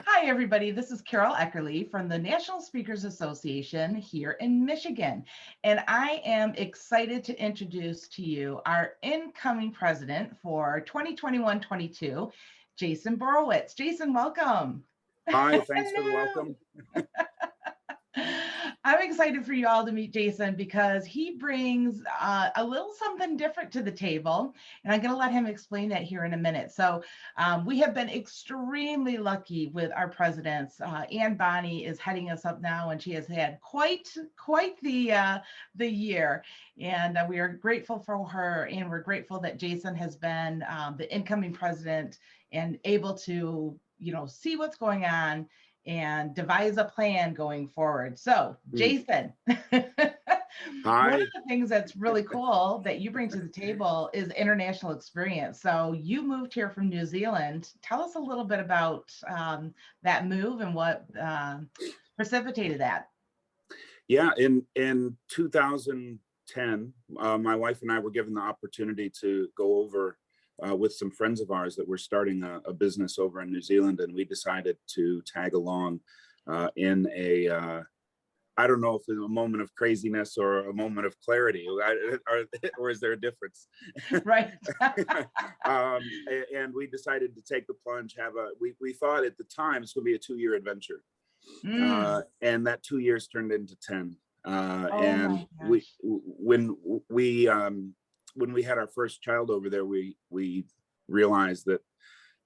Hi, everybody. This is Carol Eckerly from the National Speakers Association here in Michigan. And I am excited to introduce to you our incoming president for 2021-22, Jason Borowicz. Jason, welcome. Hi, thanks for the Hello. welcome. I'm excited for you all to meet Jason because he brings a little something different to the table. And I'm going to let him explain that here in a minute. So we have been extremely lucky with our presidents. Ann Bonnie is heading us up now, and she has had quite the year. And we are grateful for her. And we're grateful that Jason has been the incoming president and able to, see what's going on and devise a plan going forward. So, Jason, one of Hi. the things that's really cool that you bring to the table is international experience. So, you moved here from New Zealand. Tell us a little bit about that move and what precipitated that. Yeah, in 2010, my wife and I were given the opportunity to go over with some friends of ours that were starting a business over in New Zealand, and we decided to tag along in I don't know if it's a moment of craziness or a moment of clarity, or is there a difference? Right. And we decided to take the plunge. We thought at the time it's going to be a 2-year adventure, and that 2 years turned into 10. Oh And my gosh. when we had our first child over there, we realized that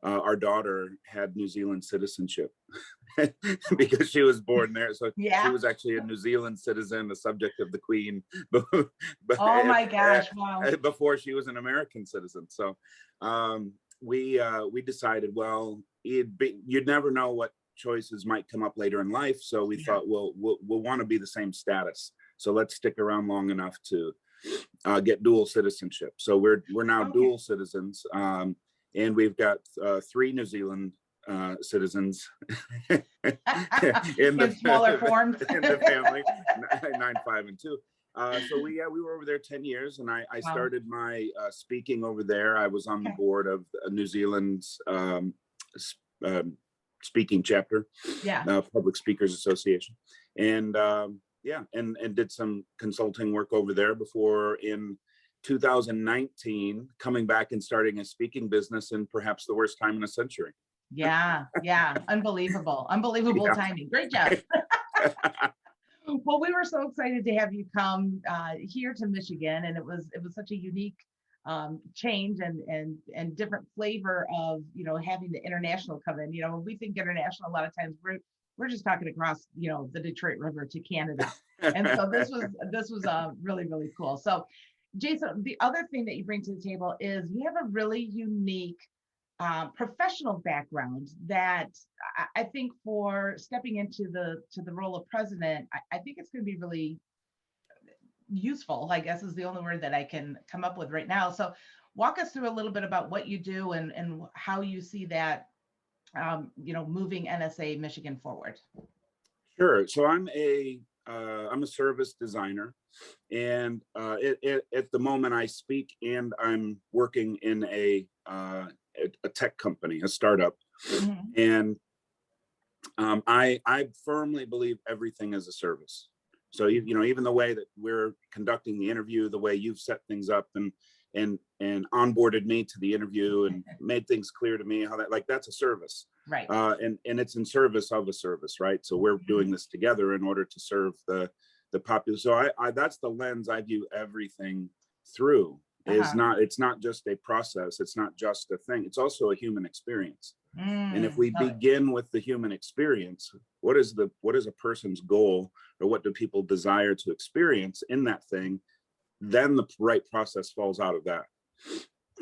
our daughter had New Zealand citizenship because she was born there. So she Yeah. was actually a New Zealand citizen, the subject of the Queen, Oh my gosh. Wow. before she was an American citizen. So we decided, well, you'd never know what choices might come up later in life. So we Yeah. thought, we'll want to be the same status. So let's stick around long enough to get dual citizenship. So we're now Okay. dual citizens, and we've got 3 New Zealand citizens In smaller forms. in the family, 9, 5, and 2. So we were over there 10 years, and I Wow. started my speaking over there. I was on the Okay. board of New Zealand's speaking chapter, Yeah. Public Speakers Association, and and did some consulting work over there before in 2019 coming back and starting a speaking business in perhaps the worst time in a century. Yeah. Yeah. Unbelievable. Unbelievable Yeah. timing. Great job. Well, we were so excited to have you come here to Michigan, and it was such a unique change and different flavor of having the international come in. When we think international, a lot of times we're just talking across the Detroit River to Canada, and so this was really cool. So, Jason, the other thing that you bring to the table is you have a really unique professional background that I think for stepping into the role of president, I think it's going to be really useful, I guess is the only word that I can come up with right now. So walk us through a little bit about what you do and how you see that, moving NSA Michigan forward. Sure. So I'm a service designer, and at the moment I speak, and I'm working in a tech company, a startup, Mhm. and I firmly believe everything is a service. So even the way that we're conducting the interview, the way you've set things up and onboarded me to the interview and made things clear to me how that's a service, Right. and it's in service of a service, right? So we're doing this together in order to serve the popular. So I that's the lens I view everything through. Uh-huh. It's not just a process, it's not just a thing, it's also a human experience. And if we Love it. begin with the human experience, what is a person's goal, or what do people desire to experience in that thing? Then the right process falls out of that.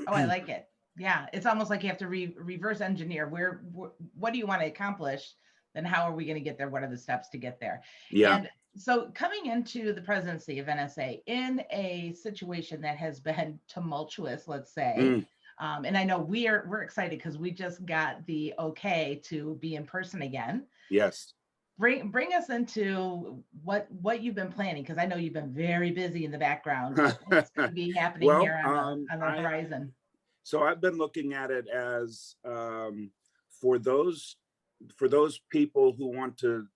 Oh, I like it. Yeah, it's almost like you have to reverse engineer what do you want to accomplish, then how are we going to get there, what are the steps to get there. Yeah. And so coming into the presidency of NSA in a situation that has been tumultuous, let's say, Mm, and I know we're excited because we just got the okay to be in person again. yes. Bring us into what you've been planning, because I know you've been very busy in the background. What's going to be happening Well, here on the I horizon? so I've been looking at it as, for those for those people who want to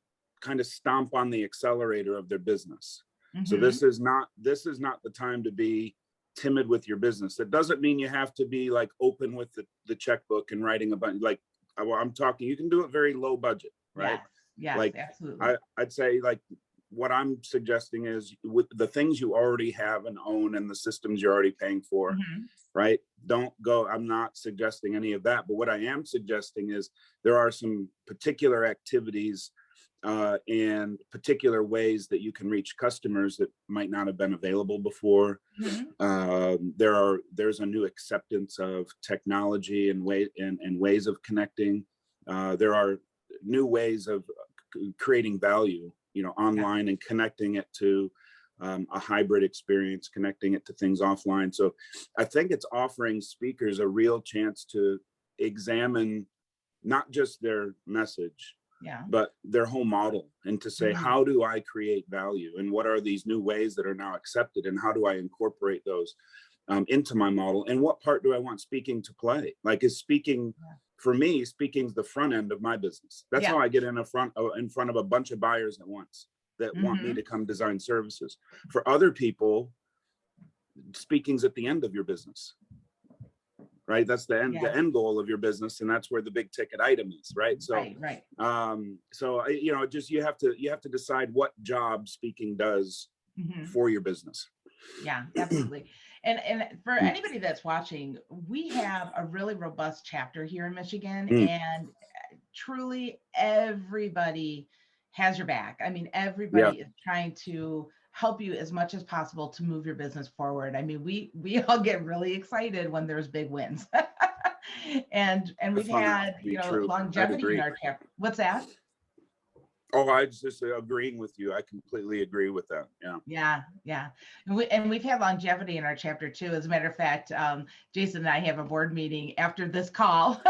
kind of stomp on the accelerator of their business. So this is not the time to be timid with your business. It doesn't mean you have to be like open with the checkbook and writing a bunch. Like I'm talking, you can do it very low budget, right? Yes, like absolutely. I'd say like what I'm suggesting is with the things you already have and own and the systems you're already paying for, right? Don't go, I'm not suggesting any of that, but what I am suggesting is there are some particular activities and particular ways that you can reach customers that might not have been available before. There's a new acceptance of technology and ways of connecting. There are new ways of creating value, online and connecting it to a hybrid experience, connecting it to things offline. So I think it's offering speakers a real chance to examine not just their message, but their whole model, and to say, how do I create value, and what are these new ways that are now accepted, and how do I incorporate those into my model, and what part do I want speaking to play? Like, is speaking, for me, speaking's the front end of my business. That's how I get in front of a bunch of buyers at once that want me to come design services. For other people, speaking's at the end of your business, right? That's the end goal of your business, and that's where the big ticket item is, right? So so you have to decide what job speaking does for your business. Yeah, absolutely. And for anybody that's watching, we have a really robust chapter here in Michigan, and truly everybody has your back. I mean, everybody is trying to help you as much as possible to move your business forward. I mean, we all get really excited when there's big wins. and we've had, longevity in our chapter. What's that? Oh, I just agreeing with you. I completely agree with that. Yeah. And we've had longevity in our chapter too. As a matter of fact, Jason and I have a board meeting after this call,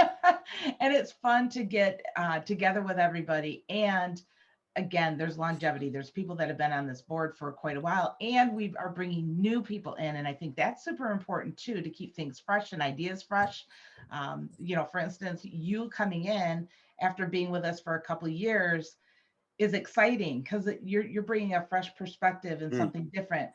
and it's fun to get together with everybody. And again, there's longevity. There's people that have been on this board for quite a while, and we are bringing new people in. And I think that's super important too, to keep things fresh and ideas fresh. For instance, you coming in after being with us for a couple of years is exciting because you're bringing a fresh perspective and something different.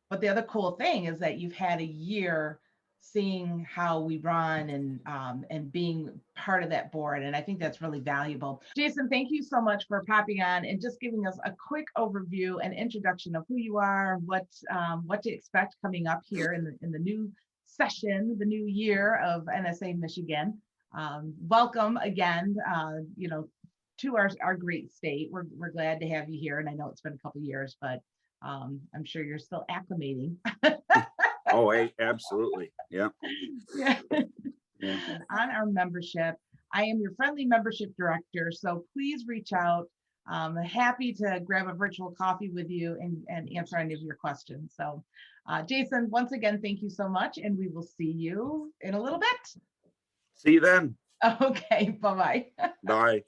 But the other cool thing is that you've had a year seeing how we run and being part of that board. And I think that's really valuable. Jason, thank you so much for popping on and just giving us a quick overview and introduction of who you are, what to expect coming up here in the new session, the new year of NSA Michigan. Welcome again, to our great state. We're glad to have you here. And I know it's been a couple of years, but I'm sure you're still acclimating. Oh, absolutely. Yeah. And on our membership, I am your friendly membership director. So please reach out. I'm happy to grab a virtual coffee with you and answer any of your questions. So Jason, once again, thank you so much. And we will see you in a little bit. See you then. Okay. Bye-bye. Bye.